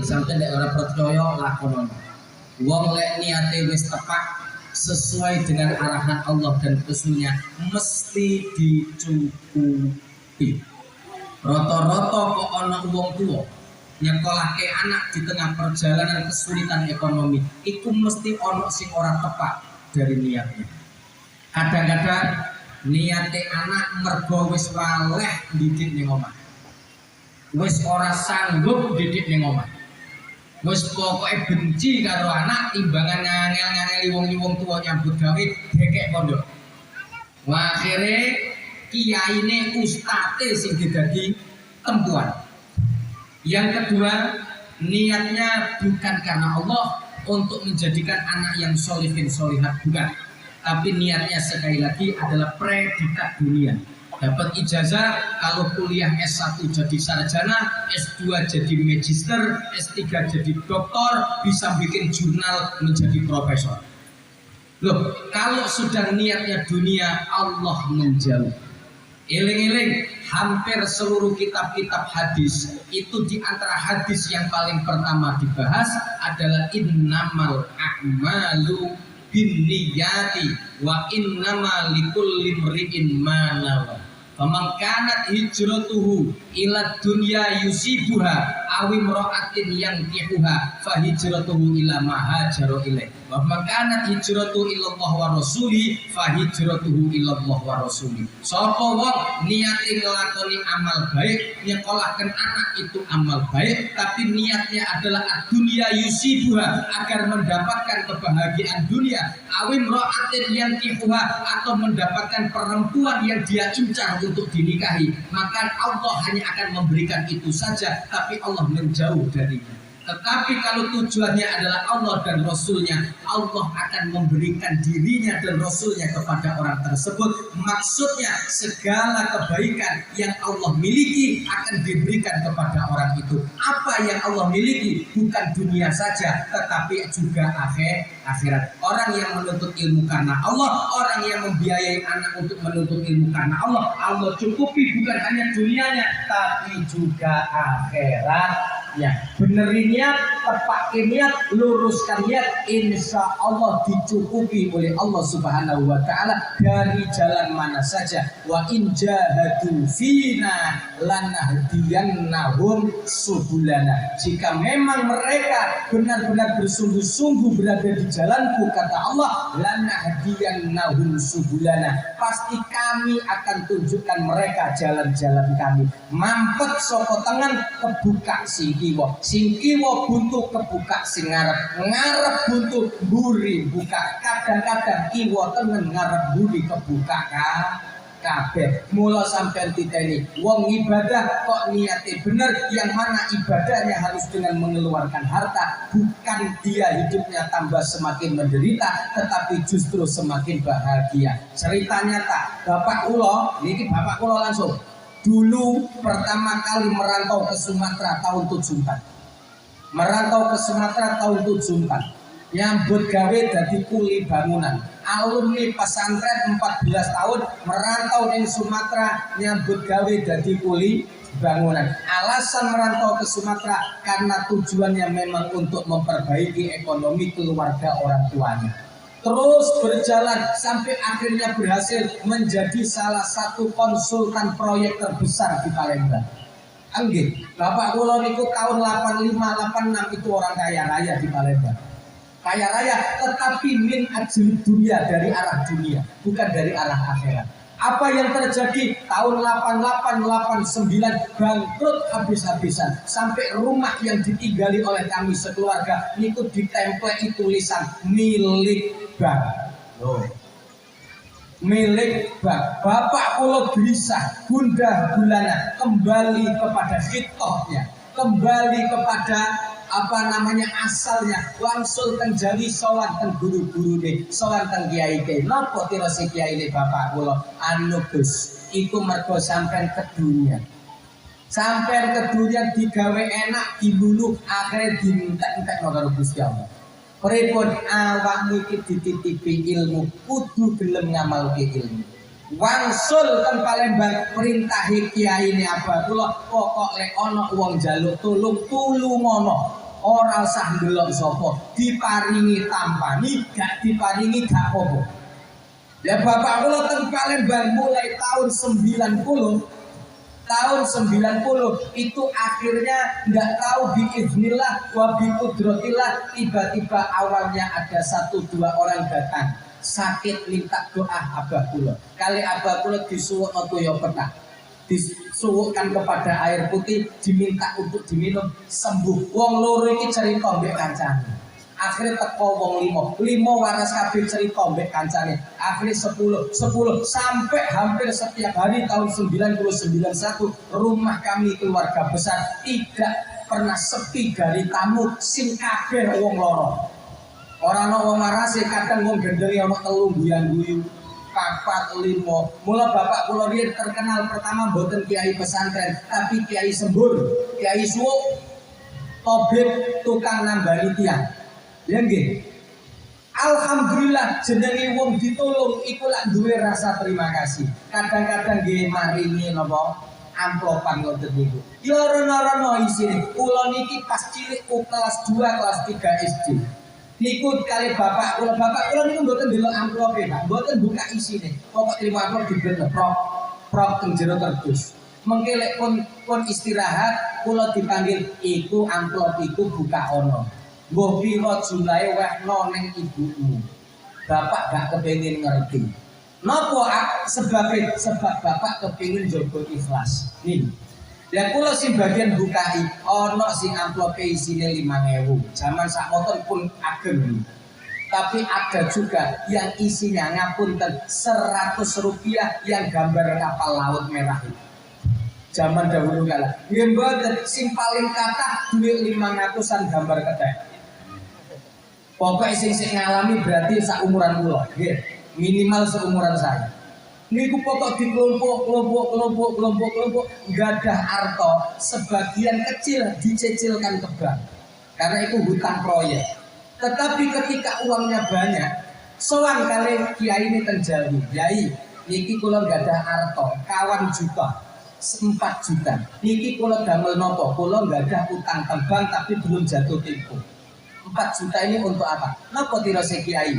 Sampai nek ora percaya lakonon. Wong lek niate wis tepak sesuai dengan arahan Allah dan Rasulnya mesti dicukupi. Rata-rata kok ana wong tuwa nyekolahke anak di tengah perjalanan kesulitan ekonomi, itu mesti ana sing ora tepak dari niatnya. Kadang-kadang niate anak mergo wis waleh didik ning omah. Wis ora sanggup didik ning omah. Wis pokoke benci karo anak timbangan ngangel-ngangeli wong tuwa nyambut gawe dekek pondok. Wah, akhire kiyaine ustate sing didadi tempuan. Yang kedua, niatnya bukan karena Allah untuk menjadikan anak yang sholihin sholihat, bukan. Tapi niatnya sekali lagi adalah predikat dunia. Dapat ijazah, kalau kuliah S1 jadi sarjana, S2 jadi magister, S3 jadi doktor, bisa bikin jurnal menjadi profesor. Loh, kalau sudah niatnya dunia, Allah menjauh. Eling-eling, hampir seluruh kitab-kitab hadis itu di antara hadis yang paling pertama dibahas adalah innamal a'malu binniyati wa innama likulli imri'in ma nawa. Faman kanat hijratuhu ila dunya yusibuha aw imra'atin yankihuha fa hijratuhu ila ma hajara ilaih. Wa man kanat hijratuhu ila Allah wa rasuli fa hijratuhu ila Allah wa rasuli. Sapa wong niate nglakoni amal baik, nyekolahkan anak itu amal baik, tapi niatnya adalah dunia yusibuha agar mendapatkan kebahagiaan dunia, aw imra'atin yankihuha atau mendapatkan perempuan yang dia incar untuk dinikahi, maka Allah hanya akan memberikan itu saja, tapi Allah menjauh darinya. Tetapi kalau tujuannya adalah Allah dan Rasulnya, Allah akan memberikan dirinya dan Rasulnya kepada orang tersebut. Maksudnya segala kebaikan yang Allah miliki akan diberikan kepada orang itu. Apa yang Allah miliki bukan dunia saja, tetapi juga akhirat. Orang yang menuntut ilmu karena Allah, orang yang membiayai anak untuk menuntut ilmu karena Allah, Allah cukupi bukan hanya dunianya, tapi juga akhirat. Ya, benerin niat, tepakin niat, luruskan niat, insya Allah dicukupi oleh Allah Subhanahu wa Ta'ala dari jalan mana saja. Wa in jahadu fina lanahdiyannahum subulana. Jika memang mereka benar-benar bersungguh-sungguh berada di jalanku, kata Allah, lanahdiyannahum subulana, pasti kami akan tunjukkan mereka jalan-jalan kami. Mampet soko tangan kebuka sing kiwa buntu kebuka sing ngarep buntu mburi buka. Kadang-kadang kiwa tengen ngarep mburi kebuka kabeh. Mula sampean titeni wong ibadah kok niate bener, yang mana ibadahnya harus dengan mengeluarkan harta, bukan dia hidupnya tambah semakin menderita, tetapi justru semakin bahagia. Ceritanya tak bapak kula niki, bapak kula langsung dulu pertama kali merantau ke Sumatera tahun 74. Merantau ke Sumatera tahun 74. Nyambut gawe dadi kuli bangunan. Alumni pesantren 14 tahun merantau di Sumatera nyambut gawe dadi kuli bangunan. Alasan merantau ke Sumatera karena tujuannya memang untuk memperbaiki ekonomi keluarga orang tuanya. Terus berjalan sampai akhirnya berhasil menjadi salah satu konsultan proyek terbesar di Palembang. Anggih, bapak kula niku tahun 85 86 itu orang kaya raya di Palembang. Kaya raya tetapi min ajli dunia, dari arah dunia, bukan dari arah akhirat. Apa yang terjadi tahun 88 89 bangkrut habis-habisan, sampai rumah yang ditinggali oleh kami sekeluarga niku ditempel tulisan milik bank. Milik bank. Bapak kula gelisah, gundah gulana, kembali kepada hitohnya, kembali kepada asalnya, langsung tenjali sowan ten guru-guru deh, sowan ten kiai deh. Napa tira si kiai deh bapak kula? Anu Gus, iku mergo sampean ke dunia. Sampean ke dunia digawe enak, diluluh, akhirnya diminta-minta karo Gusti Allah. Pripun awakmu iki dititipi ilmu, kudu gelem ngamalke ilmu. Wangsul ten Palembang perintah kiai ini apa kula pokok lek ana wong njaluk tulung ngono ora usah ndelok sapa diparingi tampani gak diparingi gak apa-apa. Ya bapak kula ten Palembang mulai tahun 90 itu akhirnya nggak tahu biiznillah wa biqudratillah tiba-tiba awalnya ada 1-2 orang datang sakit minta doa abah kula. Kali abah kula disuwukno toya petak. Disuwukkan kepada air putih diminta untuk diminum sembuh. Wong loro iki cerita mbek kancane. Akhirnya teko wong 5 waras kabeh cerita mbek kancane. Akhirnya 10 sampai hampir setiap hari tahun 1991 rumah kami keluarga besar tidak pernah sepi dari tamu sing kabeh wong loro. Orang wong marase kadang wong gendenge ana 3 guyan-guyu 4, 5. Mula bapak kula riyen terkenal pertama mboten kiai pesantren tapi kiai sembur, kiai suwuk, tobib, tukang nambani tiang. Ya nggih. Alhamdulillah jenenge wong ditulung iku lak duwe rasa terima kasih. Kadang-kadang nggih maringi napa amplopan ngoten niku. Ya rono-rono isine. Kula niki pas cilik kelas 2 kelas 3 SD. Niku kali bapak kula niku mboten ndelok amplope, Pak. Mboten buka isine. Pokok terima amplop dibener prok teng jero kardus. Mengke lek pun istirahat kula dipanggil iku amplop iku buka ono. Mbah pira jumlahe wehno ning ibumu. Bapak gak kepengin ngerti. Napa sebab bapak kepengin njogo ikhlas. Nih. Ya kula sing bagian bukai ana sing amplope isine 5.000. Zaman sakmoten pun ageng. Tapi ada juga yang isinya ngapunten 100 rupiah yang gambar kapal laut merah itu. Zaman dahulu kala. Nggih mboten sing paling kathah duit 500-an gambar kethek. Pokoknya sing ngalami berarti saumuran kula, nggih. Minimal seumuran saya. Niku pokok di kelompok gadah arto sebagian kecil dicicilkan ke bank karena itu hutang proyek. Tetapi ketika uangnya banyak, sowan kali kiai ini terjadi, kiai niki kula gadah arto kawan juta 4 juta. Niki kula damel nopo, kula gadah utang tembang tapi belum jatuh tempo. 4 juta ini untuk apa? Napa tirose kiai?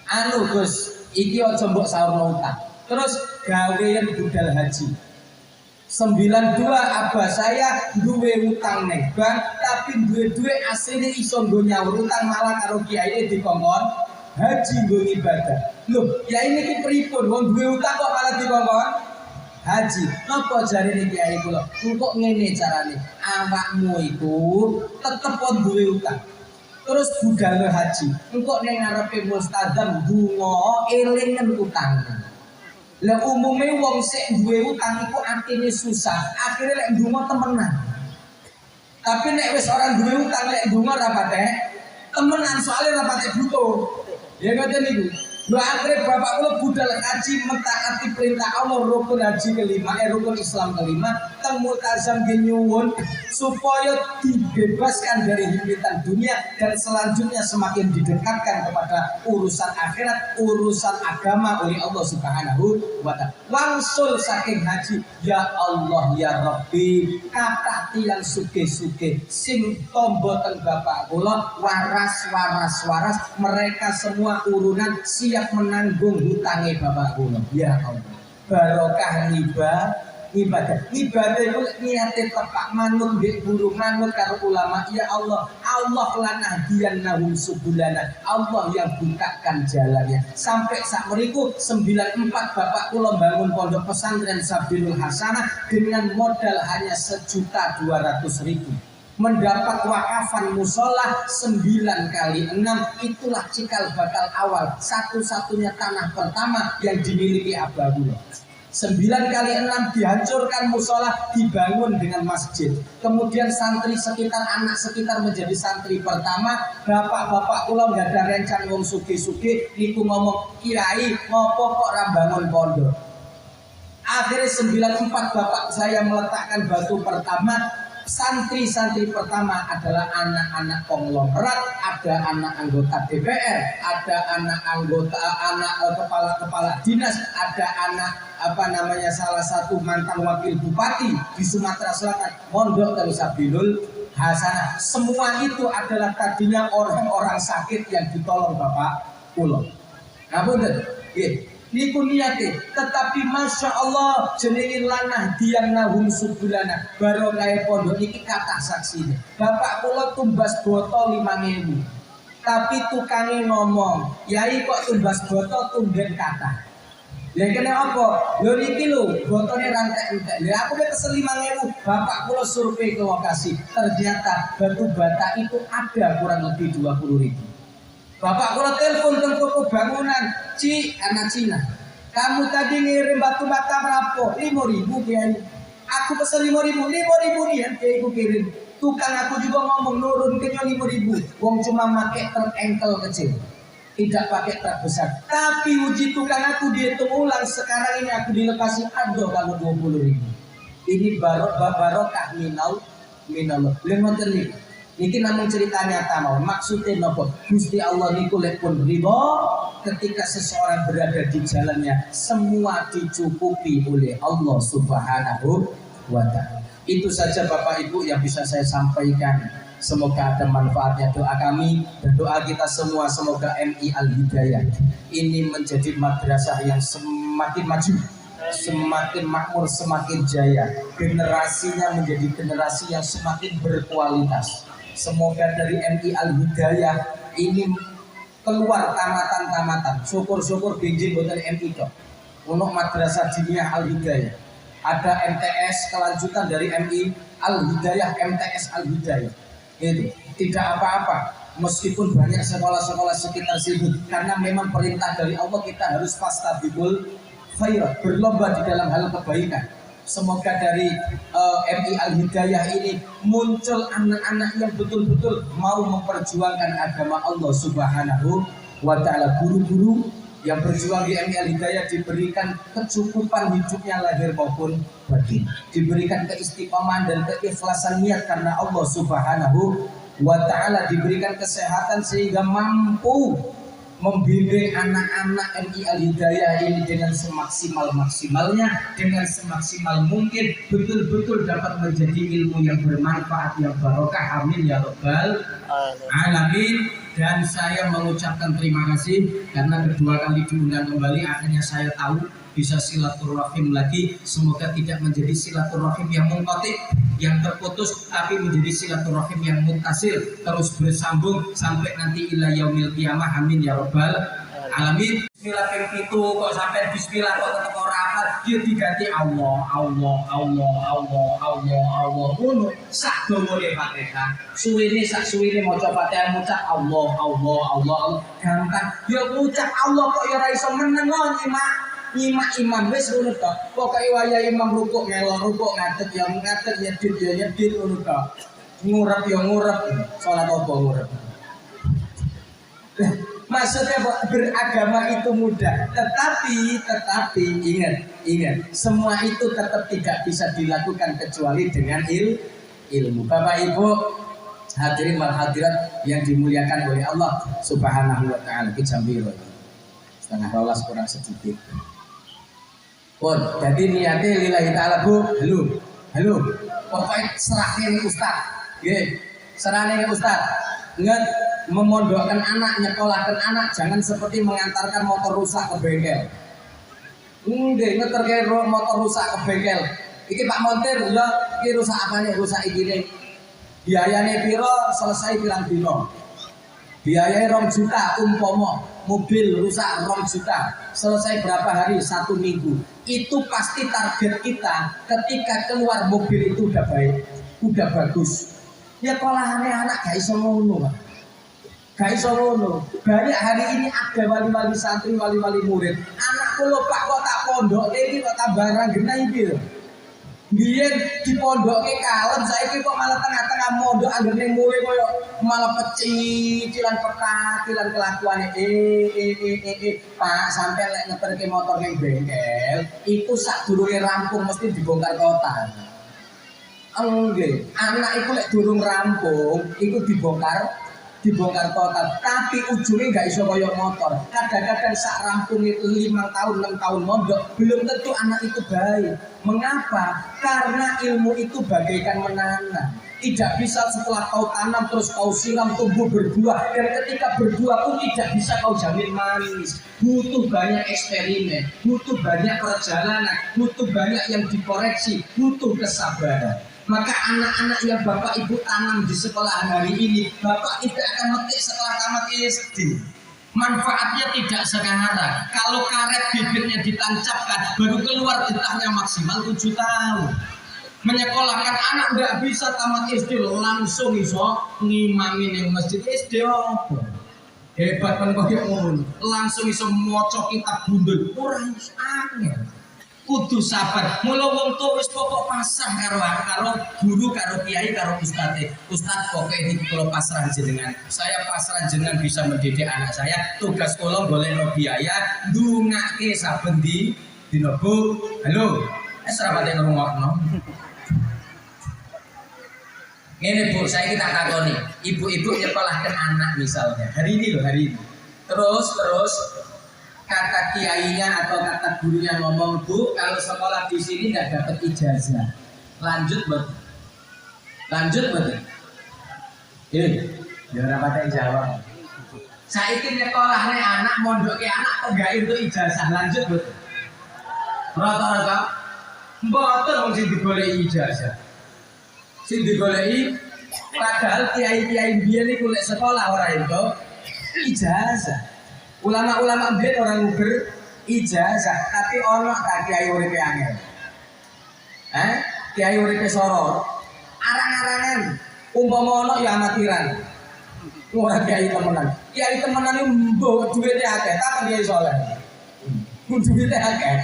Anu Gus, iki aja mbok saurno utang. Terus gawean budal haji 92 abah saya duwe utang neng bank tapi duwe asline iso nggo nyaur utang malah karo kiai dikongkon haji nggo ibadah. Loh, kiai niki pripun wong duwe utang kok malah dikongkon haji? Napa jarine kiai kula? Kok ngene carane, awakmu iku tetep duwe utang. Terus budal haji, engko ning ngarepe mustadzam donga elingan utang. Lah umume wong sik duwe utang iku artine susah, akhirnya lek ndonga temenan. Tapi nek wis orang duwe utang lek ndonga ora patek temenan soalnya ora patek butuh. Ya ngoten niku. Lha akhire bapak kula budal haji mentaati perintah Allah rukun haji kelima, rukun Islam kelima, teng multazam nyuwun supaya dibebaskan dari himpitan dunia dan selanjutnya semakin didekatkan kepada urusan akhirat, urusan agama oleh Allah Subhanahu wa taala. Wangsul saking haji, ya Allah ya Rabbi, kathah tiyang sugih-sugih sing tombo teng bapak kula waras, mereka semua urunan siap menanggung hutangnya bapak kula. Ya Allah, barokah ibadah itu niate tepak manut mbek guru manut karo ulama. Ya Allah lanahdiyan nahum subulana, Allah yang bukakan jalannya. Sampai sak mriku 94 bapak kula bangun pondok pesantren Sabilul Hasanah dengan modal hanya 1.200.000. Mendapat wakafan musola 9x6, itulah cikal bakal awal satu-satunya tanah pertama yang dimiliki abah kula. 9x6 dihancurkan musola, dibangun dengan masjid. Kemudian santri sekitar, anak sekitar menjadi santri pertama. Bapak-bapak kula nggak ada rencana wong suge-suge niku ngomong, kiai ngopo kok ra bangun pondok. Akhirnya 94 bapak saya meletakkan batu pertama. Santri-santri pertama adalah anak-anak konglomerat, ada anak anggota DPR, ada anak kepala dinas, ada anak salah satu mantan wakil bupati di Sumatera Selatan, mondok terus Sabilul Hasanah. Semua itu adalah tadinya orang-orang sakit yang ditolong Bapak kula. Ngapunten, nggih. Niku niate, tetapi masya Allah jenenge lanah diang nahum subulana barokah pondok iki kathah saksine. Bapak kula tumbas botol 5.000. Tapi tukange ngomong, "Yai kok tumbas botol tumben kathah." Lha kene apa? Lho niki lho, botolnya rantek-entek. Lha aku pesen 5.000, bapak kula survei ke lokasi. Ternyata batu bata itu ada kurang lebih 20.000. Bapak kalau telepon ke toko bangunan, Ci, anak Cina. Kamu tadi ngirim batu bata berapa? 5.000 kiai. Aku pesen 5.000 nih ya, kiai aku kirim. Tukang aku juga ngomong nurun ke 5.000. Wong cuma pakai truk engkel kecil, tidak pakai truk besar. Tapi uji tukang aku dihitung ulang. Sekarang ini aku di lokasi ada kalau 20.000. Ini barokah minal. Lemon terlihat. Ini namun cerita nyata mau maksudnya nopo Gusti Allah niku lek pun ridho ketika seseorang berada di jalannya semua dicukupi oleh Allah Subhanahu wa ta'ala. Itu saja Bapak Ibu yang bisa saya sampaikan. Semoga ada manfaatnya doa kami dan doa kita semua. Semoga MI Al-Hidayah ini menjadi madrasah yang semakin maju, semakin makmur, semakin jaya. Generasinya menjadi generasi yang semakin berkualitas. Semoga dari MI Al-Hidayah ini keluar tamatan-tamatan. Syukur-syukur benjing boten MI kok. Untuk madrasah diniyah Al-Hidayah. Ada MTS kelanjutan dari MI Al-Hidayah, MTS Al-Hidayah. Itu tidak apa-apa. Meskipun banyak sekolah-sekolah sekitar sini, karena memang perintah dari Allah kita harus fastabiqul khairat, berlomba di dalam hal kebaikan. Semoga dari MI Al-Hidayah ini muncul anak-anak yang betul-betul mau memperjuangkan agama Allah Subhanahu wa ta'ala. Guru-guru yang berjuang di MI Al-Hidayah diberikan kecukupan hidupnya lahir maupun batin, diberikan keistiqomahan dan keikhlasan niat karena Allah Subhanahu wa ta'ala, diberikan kesehatan sehingga mampu membimbing anak-anak MI Al-Hidayah ini dengan semaksimal-maksimalnya, dengan semaksimal mungkin, betul-betul dapat menjadi ilmu yang bermanfaat, yang barokah. Amin ya rabbal alamin. Dan saya mengucapkan terima kasih karena kedua kali diundang kembali, akhirnya saya tahu bisa silaturahim lagi. Semoga tidak menjadi silaturahim yang munqati, yang terputus, tapi menjadi silaturahim yang muttasil, terus bersambung sampai nanti ila yaumil qiyamah. Amin ya rabbal alamin. Bismillah ping 7 kok sampai bismillah kok tetep ora hafal, dia diganti Allah ngono sak dawane Fatihah. Suwene sak suwene maca Fatihah ngucap Allah gampang. Ya ngucap Allah kok ya ora iso meneng nyimak imam wis ngono tok. Pokoke wayah imam rukuk melo rukuk, ngadeg ya ngadeg, nyedhit ya nyedhit ngono tok. Ngurep ya ngurep. Salat apa ngurep? Maksudnya beragama itu mudah, tetapi ingat, semua itu tetap tidak bisa dilakukan kecuali dengan ilmu. Bapak Ibu hadirin wal hadirat yang dimuliakan oleh Allah Subhanahu wa ta'ala. Kijambiro setengah rolas kurang sedikit. Jadi niatnya lillahi ta'ala Bu. Halo. Pokoknya serahnya nih Ustaz. Serahnya nih Ustaz. Ingat, memondokkan anak, nyekolahkan anak, jangan seperti mengantarkan motor rusak ke bengkel. Ngeterke motor rusak ke bengkel. Iki Pak Montir, ya, iki rusak apa nih? Rusak iki nih. Biayanya piro selesai pirang dino. Biayanya 2 juta umpama mobil rusak 2 juta. Selesai berapa hari? 1 minggu. Itu pasti target kita ketika keluar mobil itu udah baik, udah bagus. Ya kolahannya anak gak iso ngono, Pak. Gak iso ngono. Banyak hari ini ada wali-wali santri, wali-wali murid. Anakku lho Pak kok tak pondok iki kok tambah ranggena iki lho. Biyen di pondoke kalem, saiki kok malah tengah-tengah mondok anggere mulai koyo malah pecicilan petatilan kelakuane. Pak sampai lek ngeterke motor ning bengkel, iku sadurunge rampung mesti dibongkar kota. Enggak, anak itu lek durung rampung, itu dibongkar total. Tapi ujungnya nggak iso koyo motor. Kadang-kadang sak rampung itu 5 tahun, 6 tahun mondok, belum tentu anak itu baik. Mengapa? Karena ilmu itu bagaikan menanam. Tidak bisa setelah kau tanam terus kau siram tumbuh berbuah, dan ketika berbuah pun tidak bisa kau jamin manis. Butuh banyak eksperimen, butuh banyak perjalanan, butuh banyak yang dikoreksi, butuh kesabaran. Maka anak-anak yang bapak ibu tanam di sekolah hari ini, bapak tidak akan metik setelah tamat SD. Manfaatnya tidak sekarang. Kalau karet bibitnya ditancapkan, baru keluar getahnya maksimal 7 tahun. Menyekolahkan anak nggak bisa tamat SD langsung iso ngimamin yang masjid SD apa? Hebat kan kok ngono. Langsung iso maca kitab bundul orang angel. Kudu sabar. Mula wong tuwa wis pokok pasrah karo guru, karo kiai, karo ustadz. Ustadz pokoke iki kula pasrah jenengan. Saya pasrah jenengan bisa mendidik anak saya. Tugas kula golekno biaya, ndungake saben dina Bu. Halo. Serapate ngrungokno. Ini Bu, saya kita takoni, ibu-ibu nyekolahkan anak misalnya hari ini. Terus kata kiainya atau kata gurunya ngomong, Bu, kalau sekolah di sini nggak dapat ijazah, lanjut betul. Ya rapatnya jawab. Saya ingin nyekolahnya anak, mondoknya anak, kok nggak itu ijazah, lanjut betul. Rata-rata, betul mesti digoleki ijazah. Sing digoleki padahal kiai-kiai biyen niku lek sekolah ora itu ijazah. Ulama-ulama biyen orang nguber ijazah, tapi ono tak kiai uripe angel. Kiai uripe soror. Arang-arangan umpama ono ya amatiran. Ora kiai temenan. Kiai temenan iki mbok duwite akeh, tak kiai saleh. Duwite akeh.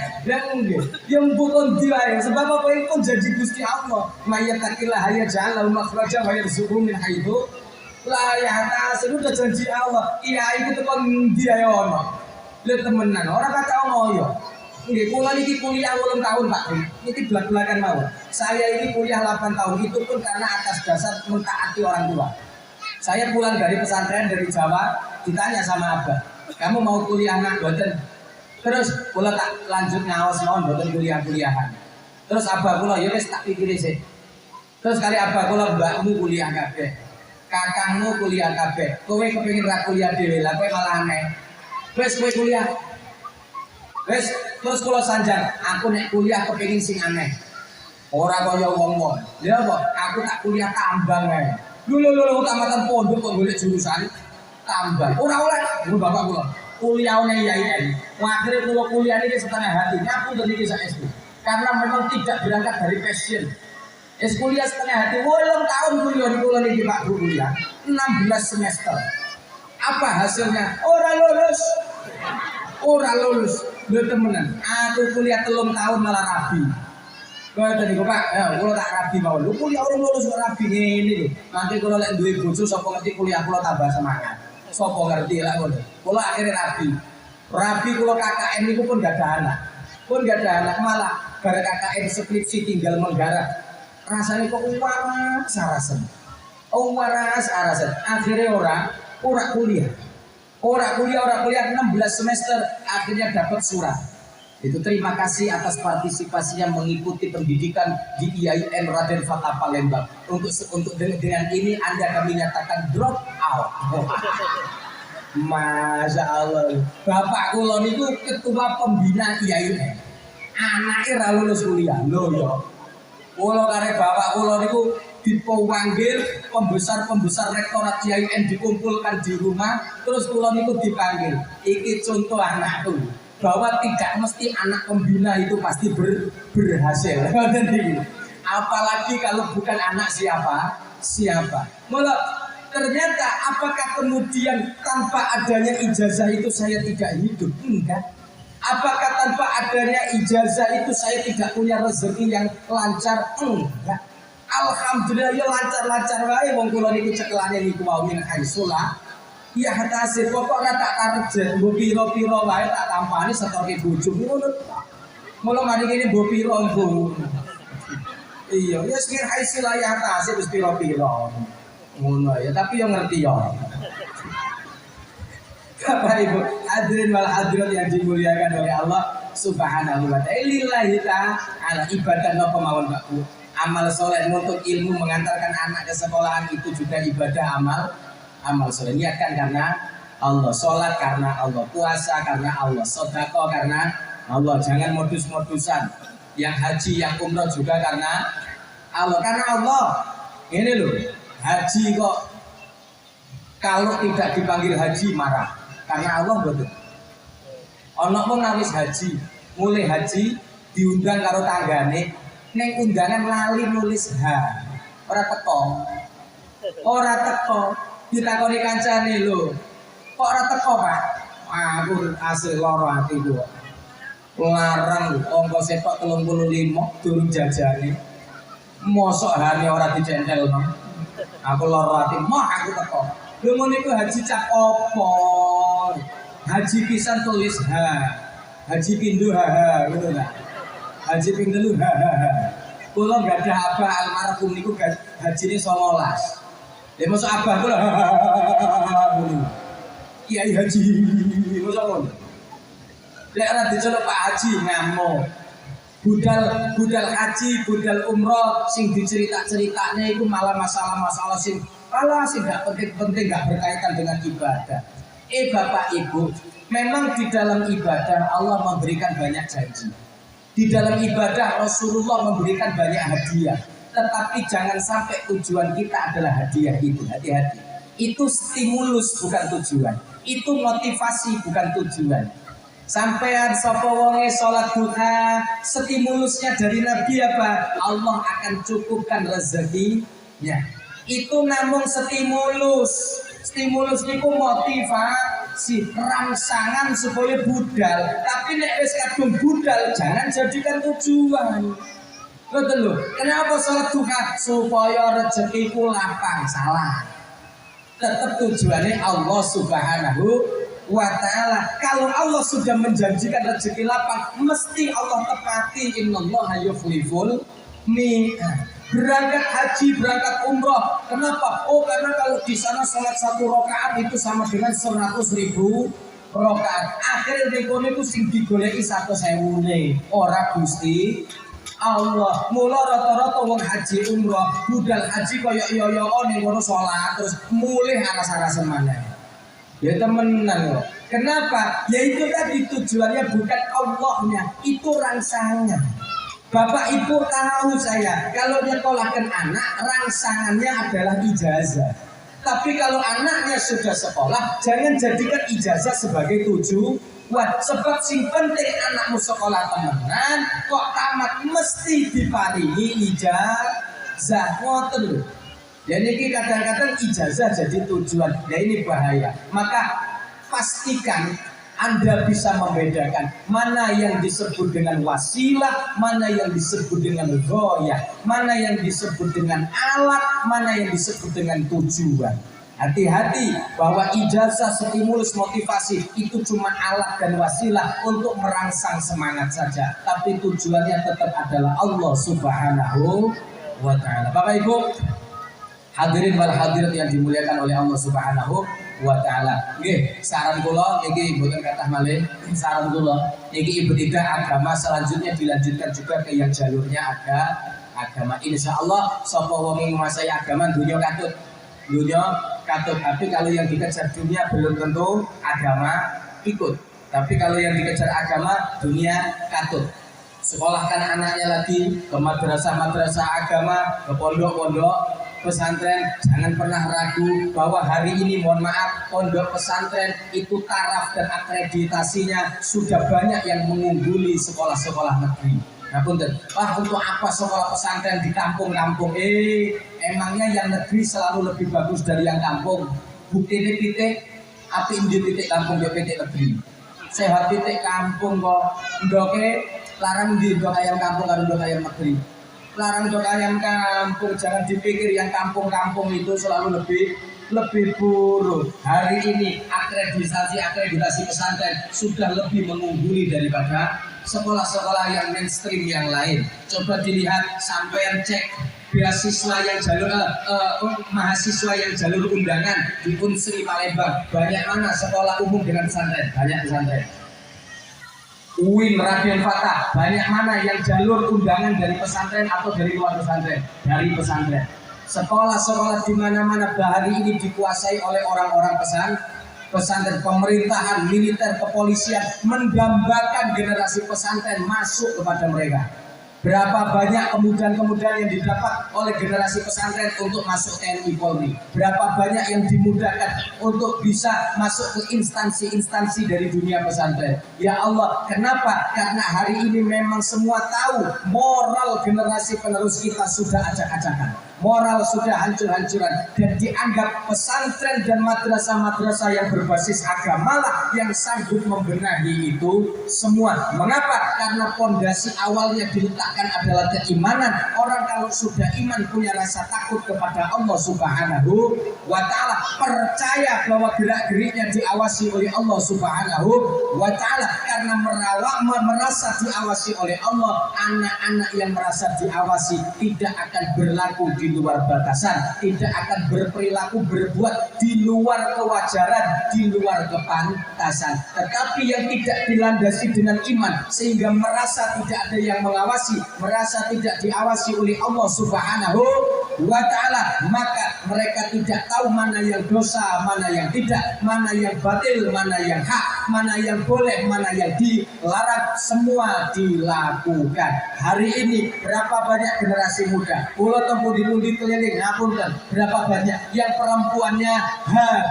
Yang bukan diwae sebab apa itu janji Gusti Allah. Mayatakilah haya ja'al makhraja wa yarzuqhu min haitsu la yahtasib. Itu janji Allah. Kiai itu kon ndi ae ono. Lha temenan ora kata ngoyo. Nggih, kula niki kuliah 8 tahun, Pak. Niki belak-belakan mawon. Saya ini kuliah 8 tahun itu pun karena atas dasar mentaati orang tua. Saya pulang dari pesantren dari Jawa, ditanya sama Abah, "Kamu mau kuliah nak?" Boten. Terus kula tak lanjut ngaos mawon boten kuliah-kuliahan. Terus abah kula ya wis tak pikiri sih. Terus kali abah kula, mbakmu kuliah kabeh. Kakangmu kuliah kabeh. Kowe kepengin ra kuliah dhewe, lah kowe malah aneh. Wis kowe kuliah. Wis terus kula sanjang, aku nek kuliah kepengin sing aneh. Ora kaya wong-wong. Lha apa? Aku tak kuliah tambang ae. Lho tamatan pondok kok golek jurusan tambang. Ora oleh, lho bapak kula. Kuliahnya IAIN, akhirnya kalau kuliah ini setengah hati, aku dari kisah SD, karena memang tidak berangkat dari passion. Kuliah setengah hati, 8 tahun kuliah di pulau ini Pak Guru kuliah, 16 semester. Apa hasilnya? Orang lulus, lu temenan. Aku kuliah 3 tahun malah rabi. Kau tadi Pak, kalau tak rabi mau, lu kuliah orang lulus kok rabi ini. Nanti kalau lihat duit bojo, sopo ngerti kuliah kalau tambah semangat. Sopo ngerti lah ngono. Kula akhirnya rabi kula KKN niku pun gak ada anak. Malah gara KKN skripsi tinggal menggarap. Rasanya kok waras arasen. Akhirnya ora kuliah. Ora kuliah 16 semester akhirnya dapat surat. Itu terima kasih atas partisipasinya mengikuti pendidikan di IAIN Raden Fatah Palembang. Untuk dengan ini Anda kami nyatakan drop out. Masya Allah. Bapak kula niku ketua pembina IAIN. Anaknya ra lulus kuliah. Lho ya. Kula kare bapak kula niku dipanggil pembesar rektorat IAIN dikumpulkan di rumah, terus kula niku dipanggil. Iki contoh anakku. Bahwa tidak mesti anak pembina itu pasti berhasil. Apalagi kalau bukan anak siapa. Mula ternyata apakah kemudian tanpa adanya ijazah itu saya tidak hidup? Enggak. Apakah tanpa adanya ijazah itu saya tidak punya rezeki yang lancar? Enggak. Alhamdulillah ya lancar-lancar wae wong kula niku cekelane niku wau min haisulah. Ya hatasih pokok tak target mbok pira-pira wae tak tampani setorke bojo ngono. Mula mari kene mbok pira Bu. Iya, ya sekir haisilah ya atas wis pira-pira. Ngono ya, tapi yang ngerti ya. Bapak Ibu hadirin wal hadirat yang dimuliakan oleh Allah Subhanahu wa ta'ala. Lillahi ta'ala ibadah napa mawon Pak Bu. Amal soleh menuntut ilmu mengantarkan anak ke sekolahan itu juga ibadah amal soleh. Niatkan karena Allah, sholat karena Allah, puasa karena Allah, sedekah karena Allah. Jangan modus-modusan. Yang haji, yang umroh juga karena Allah. Karena Allah. Ini loh, haji kok kalau tidak dipanggil haji marah. Karena Allah betul. Ono pun nawis haji, mulai haji diundang karo tanggane, neng undangan lali nulis ha. Ora teko, ditakoni kancane lho. Kok ora teko, Pak? Aku asli loro ati ku. Larang ongko setok 35 durung jajane. Mosok hane ora dicentelno. Aku loro ati, moh aku teko. Lho ngono iku haji cap opo? Haji pisan tulis ha. Haji pindu ha ngono lah. Haji ping telu ha. Kula enggak ada apa almarhum niku hajine 19. Lha mosok abah kula ngono. Kiai haji mosok ngono. Lek ora diceluk Pak Haji ngamuk. Budal haji, budal umroh sing dicerita-ceritane iku malah masalah-masalah sing gak penting-penting, gak berkaitan dengan ibadah. Bapak Ibu, memang di dalam ibadah Allah memberikan banyak janji. Di dalam ibadah Rasulullah memberikan banyak hadiah. Tetapi jangan sampai tujuan kita adalah hadiah itu. Hati-hati. Itu stimulus bukan tujuan. Itu motivasi bukan tujuan. Sampean sapa wonge salat duha, stimulusnya dari Nabi apa? Allah akan cukupkan rezekinya. Itu namun stimulus. Stimulus niku motivasi, rangsangan supaya budal. Tapi nek wis kadung budal jangan jadikan tujuan. Betul lho. Kenapa salat duha? Supaya rezekiku lapang. Salah. Tetap tujuannya Allah Subhanahu wa ta'ala. Kalau Allah sudah menjanjikan rezeki lapang, mesti Allah tepati. Innallaha yukhliful mi'ad. Berangkat haji, berangkat umroh. Kenapa? Oh, karena kalau di sana sholat 1 rakaat itu sama dengan 100.000 rakaat. Akhirnya rekon itu sing digoleki 100.000 ora Gusti Allah. Mula rata-rata wong haji umroh, budal haji kaya iya-iya ning ngono sholat terus mulih aras-arasen maneh. Ya temenan loh. Kenapa? Ya itu tadi tujuannya bukan Allahnya, itu rangsangan. Bapak Ibu tahu saya, kalau nyekolahkan anak, rangsangannya adalah ijazah. Tapi kalau anaknya sudah sekolah, jangan jadikan ijazah sebagai tujuan. Sebab sing penting anakmu sekolah temenan, kok tamat mesti diparingi ijazah. Ngoten lho. Dan ini kadang-kadang ijazah jadi tujuan. Nah ini bahaya. Maka pastikan Anda bisa membedakan mana yang disebut dengan wasilah, mana yang disebut dengan ghoyah, mana yang disebut dengan alat, mana yang disebut dengan tujuan. Hati-hati bahwa ijazah, stimulus, motivasi itu cuma alat dan wasilah untuk merangsang semangat saja. Tapi tujuannya tetap adalah Allah Subhanahu wa ta'ala. Bapak Ibu hadirin wal hadirat yang dimuliakan oleh Allah Subhanahu wa ta'ala. Nggih, saran kula niki mboten kathah malih. Saran kula niki ibadah agama selanjutnya dilanjutkan juga ke yang jalurnya agama. Insyaallah sapa wong sing menguasai agama dunia katut. Tapi kalau yang dikejar dunia belum tentu agama ikut. Tapi kalau yang dikejar agama dunia katut. Sekolahkan anaknya lagi ke madrasah-madrasah agama, ke pondok-pondok pesantren. Jangan pernah ragu bahwa hari ini, mohon maaf, pondok pesantren itu taraf dan akreditasinya sudah banyak yang mengungguli sekolah-sekolah negeri. Nah punten, untuk apa sekolah pesantren di kampung-kampung? Emangnya yang negeri selalu lebih bagus dari yang kampung? Bukti titik, api di titik kampung di titik negeri. Sehat titik kampung kok, ndoke larang di ndok ayam kampung karo ndok ayam negeri. Larang ndok ayam kampung, jangan dipikir yang kampung-kampung itu selalu lebih buruk. Hari ini akreditasi pesantren sudah lebih mengungguli daripada sekolah-sekolah yang mainstream yang lain. Coba dilihat, sampean cek beasiswa yang jalur mahasiswa yang jalur undangan di Unsri Palembang, banyak mana sekolah umum dengan pesantren? Banyak pesantren. UIN Raden Fatah, banyak mana yang jalur undangan dari pesantren atau dari luar pesantren? Dari pesantren. Sekolah-sekolah di mana-mana hari ini dikuasai oleh orang-orang pesantren. Pemerintahan, militer, kepolisian mendambakan generasi pesantren masuk kepada mereka. Berapa banyak kemudahan-kemudahan yang didapat oleh generasi pesantren untuk masuk TNI Polri? Berapa banyak yang dimudahkan untuk bisa masuk ke instansi-instansi dari dunia pesantren? Ya Allah, kenapa? Karena hari ini memang semua tahu moral generasi penerus kita sudah acak-acakan. Moral sudah hancur-hancuran, dan dianggap pesantren dan madrasah-madrasah yang berbasis agama lah yang sanggup membenahi itu semua. Mengapa? Karena pondasi awalnya diletakkan adalah keimanan. Orang kalau sudah iman punya rasa takut kepada Allah Subhanahu wa Ta'ala, percaya bahwa gerak-geriknya diawasi oleh Allah Subhanahu wa Ta'ala. Karena merasa diawasi oleh Allah, anak-anak yang merasa diawasi tidak akan berlaku di luar batasan, tidak akan berperilaku berbuat di luar kewajaran, di luar kepantasan. Tetapi yang tidak dilandasi dengan iman, sehingga merasa tidak ada yang mengawasi, merasa tidak diawasi oleh Allah Subhanahu wa Ta'ala, maka mereka tidak tahu mana yang dosa, mana yang tidak, mana yang batil, mana yang hak, mana yang boleh, mana yang dilarang, semua dilakukan. Hari ini berapa banyak generasi muda pulau tempuh di keliling, ngapunten, berapa banyak yang perempuannya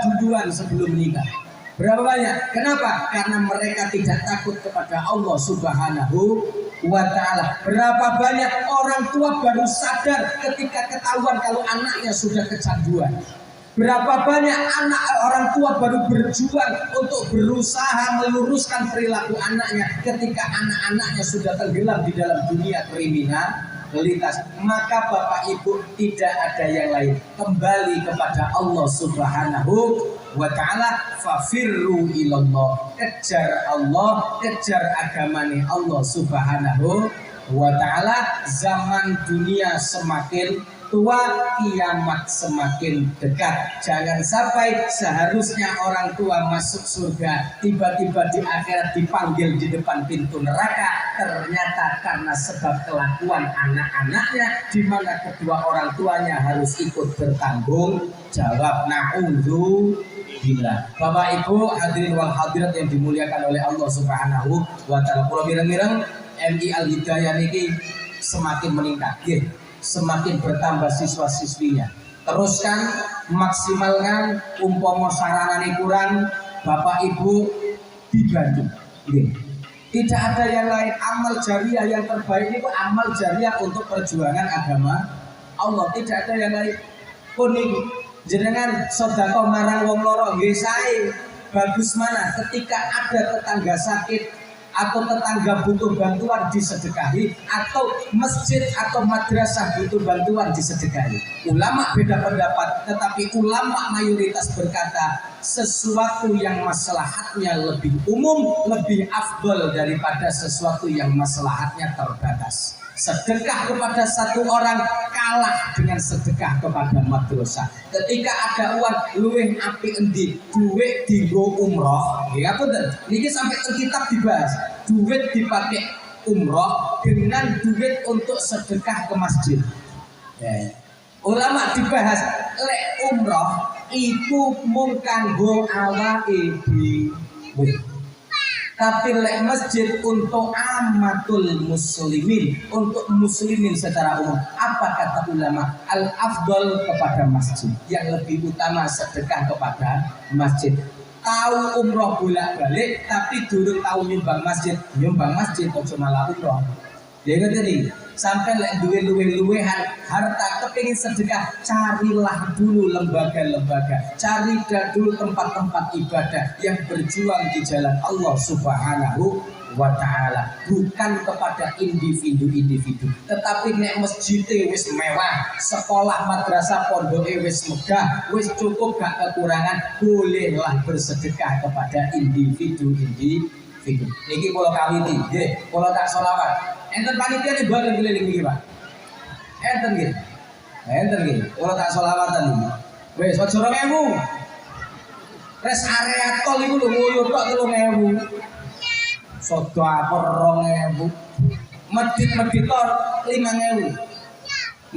duluan sebelum menikah? Berapa banyak? Kenapa? Karena mereka tidak takut kepada Allah Subhanahu wa Ta'ala. Berapa banyak orang tua baru sadar ketika ketahuan kalau anaknya sudah kecanduan. Berapa banyak orang tua baru berjuang untuk berusaha meluruskan perilaku anaknya ketika anak-anaknya sudah tenggelam di dalam dunia kriminalitas. Maka Bapak Ibu, tidak ada yang lain, kembali kepada Allah Subhanahu wa Ta'ala. Fafirru ilallah, kejar Allah, kejar agamanya Allah Subhanahu wa Ta'ala. Zaman dunia semakin tua, kiamat semakin dekat. Jangan sampai seharusnya orang tua masuk surga, tiba-tiba di akhirat dipanggil di depan pintu neraka. Ternyata karena sebab kelakuan anak-anaknya, di mana kedua orang tuanya harus ikut bertanggung jawab. Na'udzubillah. Bapak Ibu hadirin wal hadirat yang dimuliakan oleh Allah Subhanahu wa Ta'ala, kula mireng-mireng MI Al Hidayah niki semakin meningkat, semakin bertambah siswa-siswinya. Teruskan, maksimalkan, umpama saranane kurang, Bapak Ibu dibantu. Tidak ada yang lain. Amal jariah yang terbaik itu amal jariah untuk perjuangan agama Allah. Tidak ada yang lain. Kuning jenengan sedekah marang wong loro nggih sae. Bagus mana ketika ada tetangga sakit atau tetangga butuh bantuan disedekahi, atau masjid atau madrasah butuh bantuan disedekahi. Ulama beda pendapat, tetapi ulama mayoritas berkata sesuatu yang maslahatnya lebih umum lebih afdol daripada sesuatu yang maslahatnya terbatas. Sedekah kepada satu orang kalah dengan sedekah kepada madrasah. Ketika ada uang luwih apik endi, duit dienggo umroh, ya betul. Niki sampai kitab dibahas. Duit dipakai umroh dengan duit untuk sedekah ke masjid. Ulama dibahas, lek umroh itu mung kanggo awake dhewe. Tapi lek masjid untuk amatul muslimin, untuk muslimin secara umum. Apa kata ulama? Al-afdol kepada masjid, yang lebih utama sedekah kepada masjid. Tahu umroh bolak-balik tapi durung tahu nyumbang masjid kok malah umroh. Ya ngerti nih, sampai lek duwe luwe-luwehan harta kepingin sedekah, carilah dulu lembaga-lembaga, cari dulu tempat-tempat ibadah yang berjuang di jalan Allah Subhanahu wa Ta'ala, bukan kepada individu-individu. Tetapi nek masjidnya wis mewah, sekolah madrasah pondoknya wis megah, wis cukup gak kekurangan, bolehlah bersedekah kepada individu-individu. Niki kula kawiti, nggih, kula tak selawat. Enten panitia nih boten keliling niki, Pak. Enten nggih. Enten nggih, kula tak selawatan niki. Wis aja 2000. Res area tol iku lho nguyur tok 3000. Sodo apor 2000. Medit-medit tok 5000.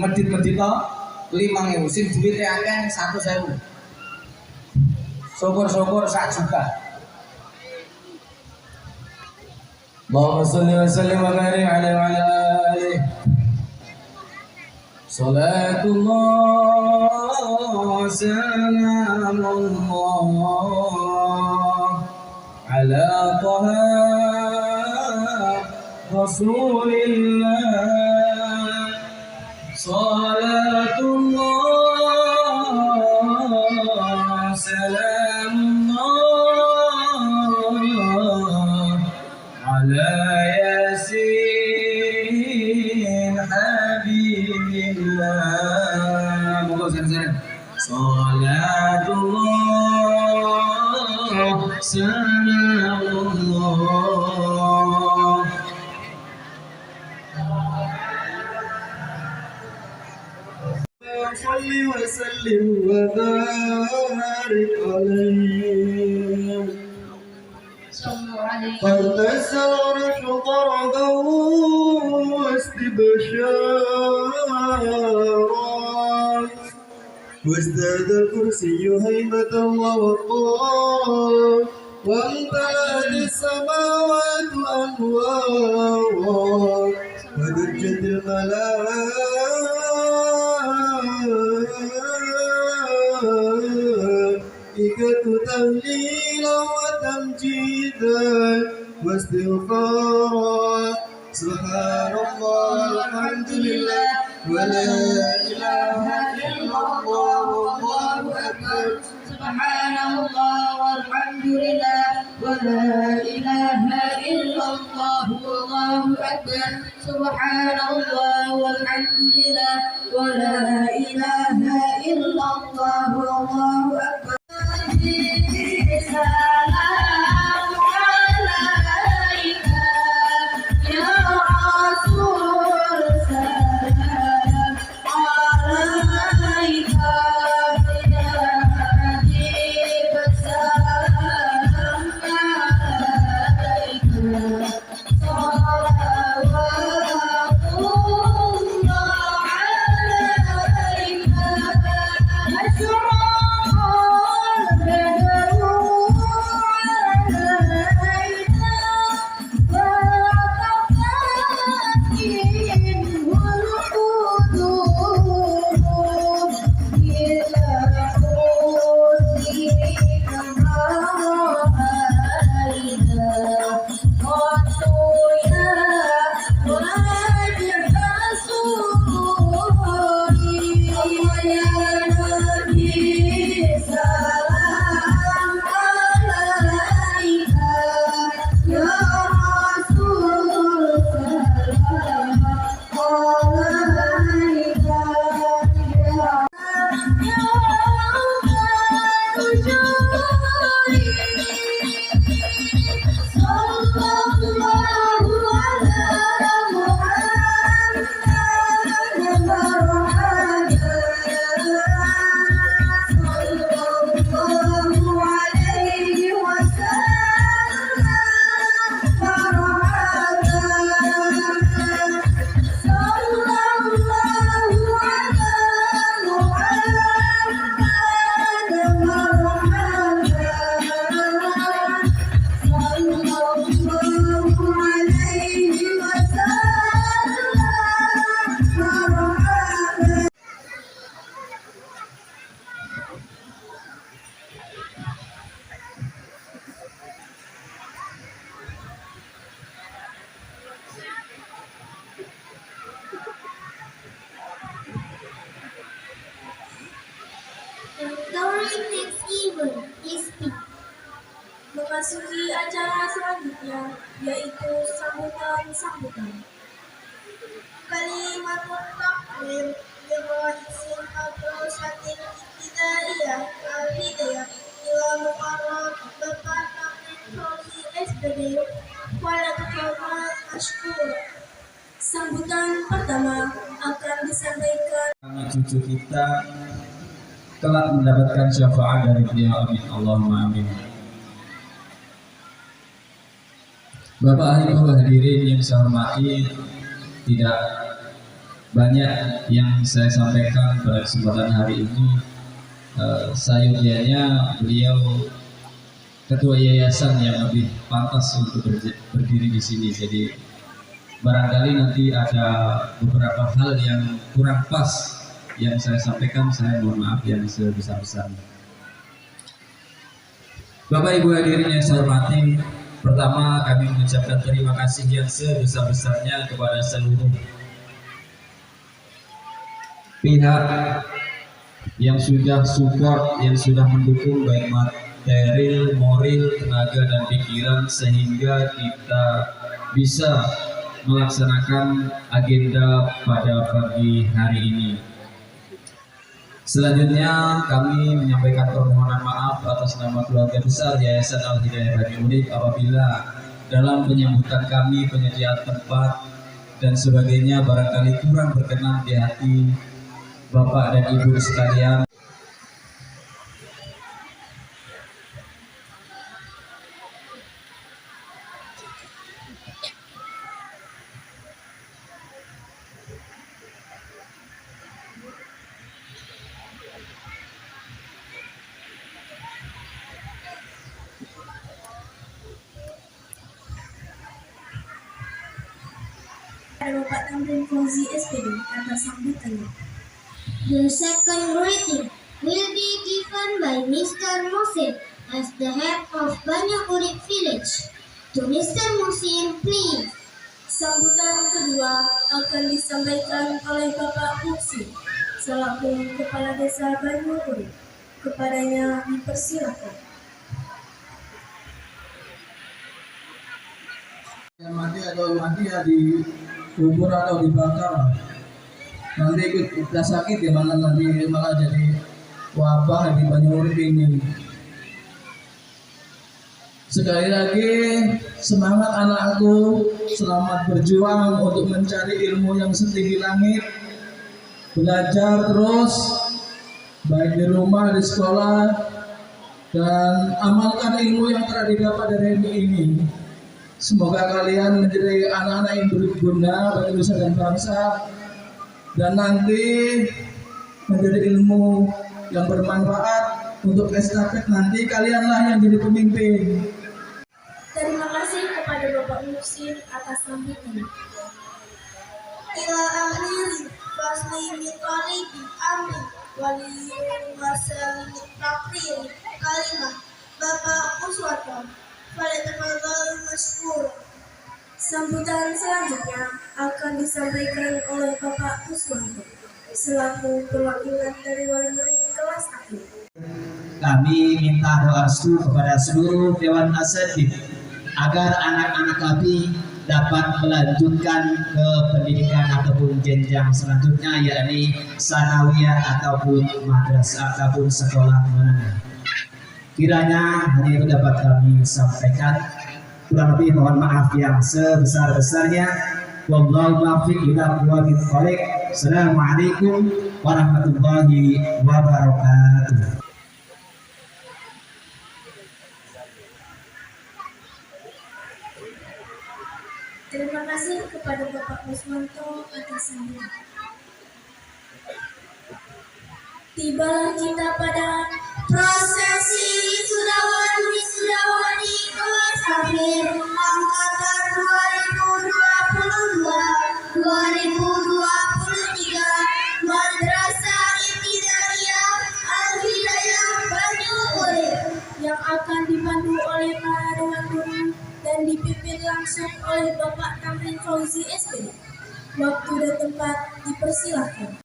Medit-medit tok 5000. Sing duwite akeh 100.000. Syukur-syukur 1 juta. Allahumma sholli wa sallim wa barik alaihi wa ala alihi. Salatullah salamullah ala taha rasulillah. Salatullah salamullah ala yasin habibillah. Moga sering-sering. Salatullah salamullah. Salli wa sallim wa barik alaihi. قد تسارت طردا واستبشارا وازداد الكرسي هيبة ووقارا وامتلأت السماوات أنوارا ودجت الملائكة تهليلا وتمجيدا واستغفارا سبحان الله والحمد لله ولا إله إلا الله والله أكبر. سبحان الله والحمد لله ولا إله إلا الله والله أكبر. سبحان الله والحمد لله ولا إله إلا الله والله أكبر. سلام عليك يا رسول سلام عليك يا حبيب سلام عليك صلوات الله عليك أشرق البدر عليك وارتفعت منه القدور إلى حسنك ما رأينا قط يا وجه سروري يا نبي سلام عليك يا رسول سلام عليك يا صلى الله على محمد مرحبا صلى الله عليه وسلم مرحبا صلى الله على محمد مرحبا صلى الله عليه وسلم مرحبا. During next event, please speak. Memasuki acara selanjutnya, yaitu sambutan-sambutan. Kalimatun takbir Birrahisin Abrosatin Ibtidaiyah Al-Hidayah Ila Mukarram Bapak Takbir Prosi SPD pertama akan disampaikan Kami cucu kita telah mendapatkan syafaat dari beliau, amin Allahumma amin. Bapak Ibu hadirin yang saya hormati, tidak banyak yang saya sampaikan pada kesempatan hari ini. Sayangnya beliau ketua yayasan yang lebih pantas untuk berdiri di sini. Jadi barangkali nanti ada beberapa hal yang kurang pas yang saya sampaikan, saya mohon maaf yang sebesar-besarnya. Bapak Ibu hadirin yang saya hormati, pertama kami mengucapkan terima kasih yang sebesar-besarnya kepada seluruh pihak yang sudah support, yang sudah mendukung baik material, moral, tenaga dan pikiran sehingga kita bisa melaksanakan agenda pada pagi hari ini. Selanjutnya kami menyampaikan permohonan maaf atas nama keluarga besar Yayasan Al-Hidayah Bani Urip apabila dalam penyambutan kami, penyediaan tempat dan sebagainya barangkali kurang berkenan di hati Bapak dan Ibu sekalian. pada Bapak Tamrin Fauzi SPD atas sambutannya. The second greeting will be given by Mr. Musin as the head of Banyu Urip Village. To Mr. Musin, please. Sambutan kedua akan disampaikan oleh Bapak Muksi selaku Kepala Desa Banyu Urip. Kepadanya dipersilakan. Yang mati ya di kubur atau dibakar, nanti kita sakit ya, malah nanti malah jadi wabah di Banyu Urip ini. Sekali lagi semangat anakku, selamat berjuang untuk mencari ilmu yang setinggi langit, belajar terus baik di rumah, di sekolah, dan amalkan ilmu yang telah didapat dari ini. Semoga kalian menjadi anak-anak yang berguna bagi nusa dan bangsa, dan nanti menjadi ilmu yang bermanfaat untuk estafet nanti kalianlah yang jadi pemimpin. Terima kasih kepada Bapak Musin atas sambutannya. Ila akhiri fasli min walibi amin wali wasal takril kalimah Bapak Uswata pada tanggal masyhur. Sambutan selanjutnya akan disampaikan oleh Bapak Uswanto selaku perwakilan dari wali murid kelas akhir. Kami minta doa restu kepada seluruh Dewan Asatidz agar anak-anak kami dapat melanjutkan ke pendidikan ataupun jenjang selanjutnya, yakni sanawiyah ataupun madrasah ataupun sekolah menengah. Kiranya hal itu dapat kami sampaikan. Kurang lebih mohon maaf yang sebesar-besarnya. Wallahu muwaffiq ila aqwamit thoriq. Assalamualaikum warahmatullahi wabarakatuh. Terima kasih kepada Bapak Uswanto atas sambutan. Tibalah kita pada Prosesi wisudawan kelas akhir angkatan 2022-2023 Madrasah Ibtidaiyah Al-Hidayah Banyu Urip yang akan dipandu oleh para dewan guru dan dipimpin langsung oleh Bapak Tamrin Fauzi SPD. Waktu dan tempat dipersilakan.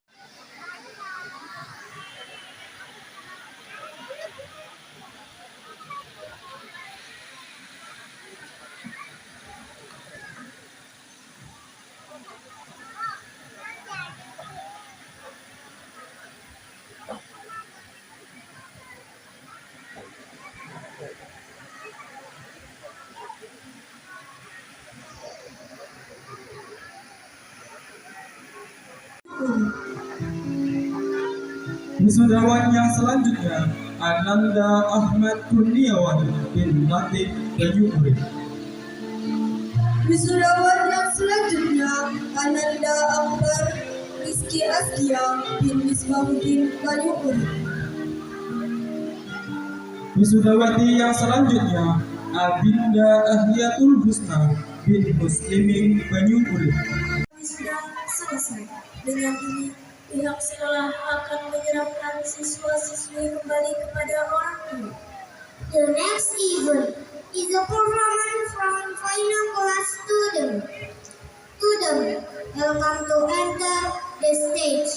Wisudawan yang selanjutnya Ananda Ahmad Kurniawan bin Latif Banyuurip. Wisudawan yang selanjutnya Ananda Akbar Rizky Askia bin Misbahuddin Banyuurip. Wisudawati yang selanjutnya Abinda Ahyatul Husna bin Muslimin Banyuurip. Sudah selesai. Dengan ini, pihak sekolah akan menyerahkan siswa-siswi kembali kepada orang tua. The next event is a performance from final class student. Student, welcome to enter the stage.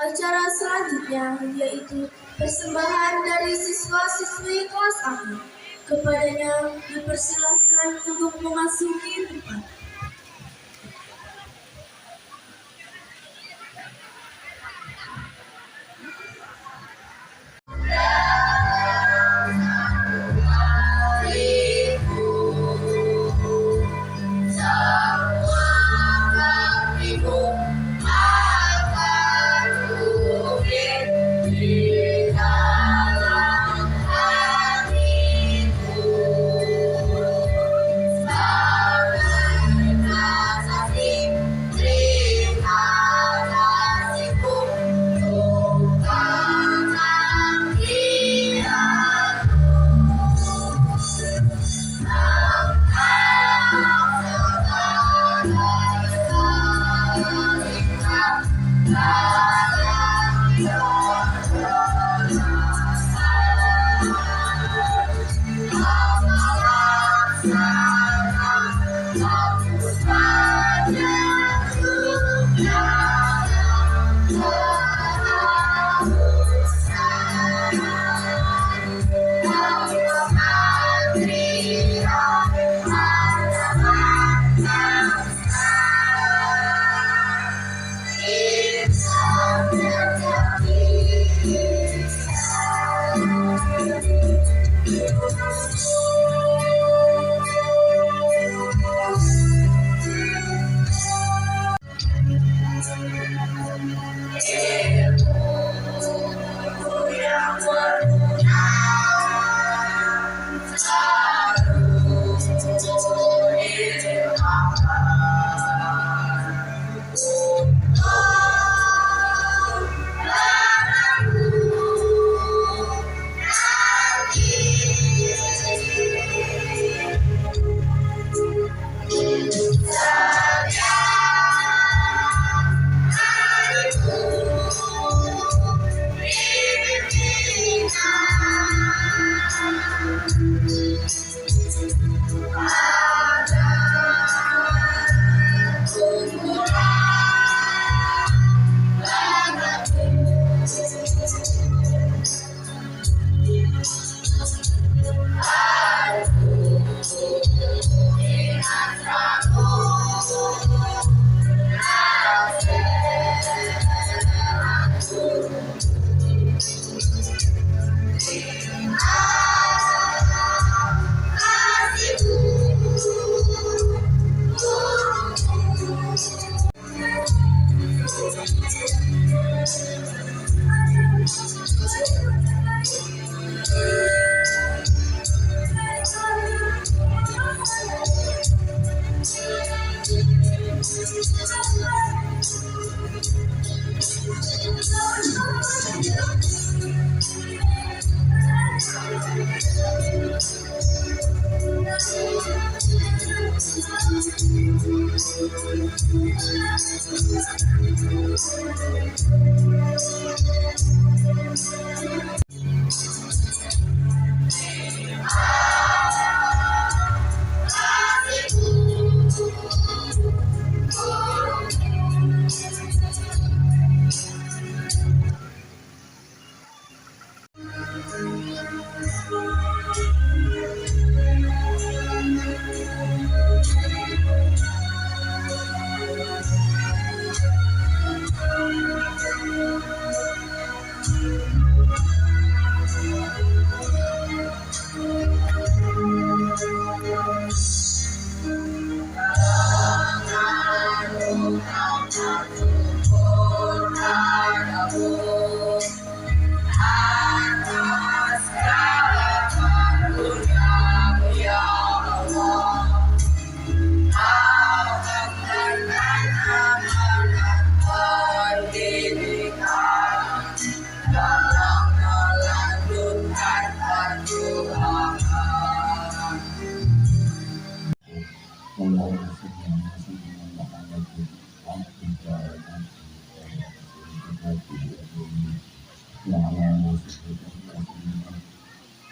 Acara selanjutnya yaitu persembahan dari siswa-siswi kelas akhir. Kepadanya dipersilahkan untuk memasuki tempat.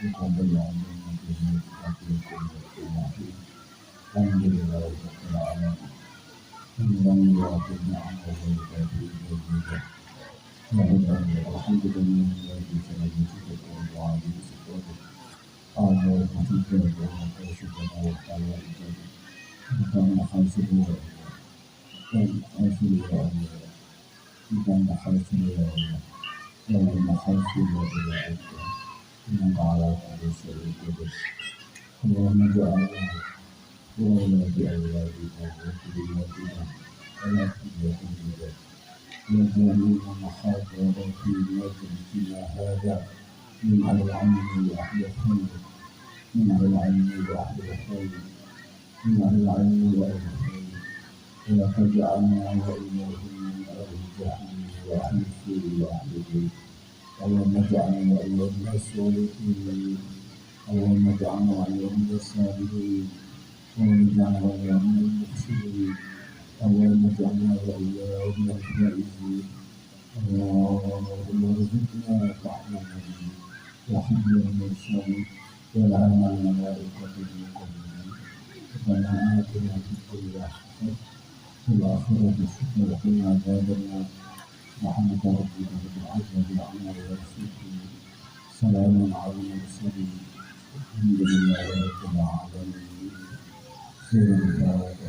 وقبل علينا به حقيقة الإلهي الحمد لله رب العالمين حمدا يعطي نعمه ويكافئ مزيده الحمد لله الذي سنجزيك وعليه سبحانه أعلى وحيدا وكاشفنا وحوائجنا وكان حاسبنا كان حاسبنا يا الله وكان حاسبنا يا الله وكان حاسبنا يا الله إنك على كل شيء قدير اللهم اجعلنا وأولاد أولادنا وذرياتنا ولا تجعل بنا واجعلنا محاضرا في مجلسنا هذا من على العلم وأهل الخير من على العلم وأهل الخير من على العلم وأهل الخير ولا تجعلنا وإياهم من أهل الجحيم وأهل السوء وأهل البيت اللهم اجعلنا وإياهم الصالحين اللهم اجعلنا وإياهم الصالحين اللهم اجعلنا وإياهم المحسنين اللهم اجعلنا وإياهم الفائزين اللهم ارزقنا فهم النبي وحفظ المرسلين والعمل الملائكة من قبله ربنا آتنا في الدنيا حسنة وفي الآخرة حسنة وقنا عذاب النار رحمة ربك بالعزة عما يصفون سلام على المرسلين الحمد لله رب العالمين خير الفاتحة